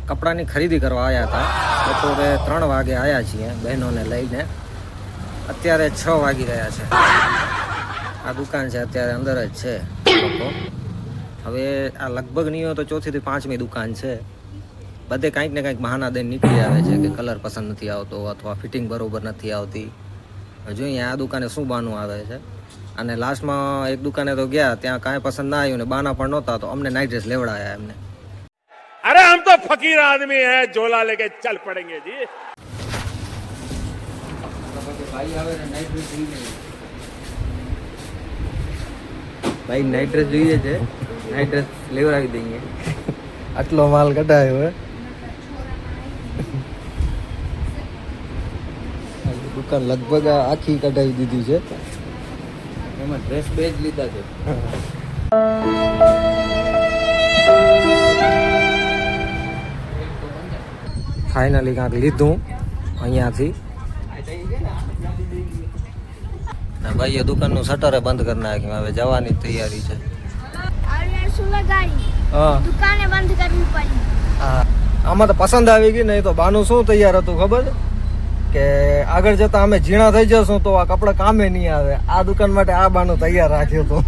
કપડાની ખરીદી કરવા આવ્યા હતા. બપોરે 3 વાગે આવ્યા છીએ બહેનોને લઈને. અત્યારે 6 વાગી રહ્યા છે. આ દુકાન છે અત્યારે અંદર જ છે લોકો. હવે આ લગભગ નહીં હોય તો 4થી થી 5મી દુકાન છે. બધે કંઈક ને કંઈક બહાના દઈને નીકળી આવે છે કે કલર પસંદ નથી આવતો અથવા ફિટિંગ બરોબર નથી આવતી. જોઈએ આ દુકાને શું બહાનું આવે છે. અને લાસ્ટમાં એક દુકાને તો ગયા, ત્યાં કાંઈ પસંદ ના આવ્યું ને બાના પણ નહોતા, તો અમને નાઇટ ડ્રેસ લેવડાયા એમને. अरे हम तो फकीर आदमी है, झोला लेके चल पड़ेंगे जी. ભાઈ આવે ને નાઇટ ડ્રેસ જોઈએ. ભાઈ નાઇટ ડ્રેસ જોઈએ છે, નાઇટ ડ્રેસ લેવડાવી દઈએ. આટલો માલ કઢાયો હે. દુકાન લગભગ આખી કઢાવી દીધી છે. એમાં ડ્રેસ બે જ લીધા છે. ફાઇનલી કાંક લીધું અહીંયાથી. ને ભાઈએ દુકાનનું શટર બંધ કરી નાખ્યું. હવે જવાની તૈયારી છે. હા, દુકાને બંધ કરવી પડી. હા, આમાં તો પસંદ આવી ગઈ. નહીં તો બાનું શું તૈયાર હતું ખબર કે આગળ જતા અમે ઝીણા થઈ જશું તો આ કપડા કામે નહીં આવે. આ દુકાન માટે આ બાનું તૈયાર રાખ્યું હતું.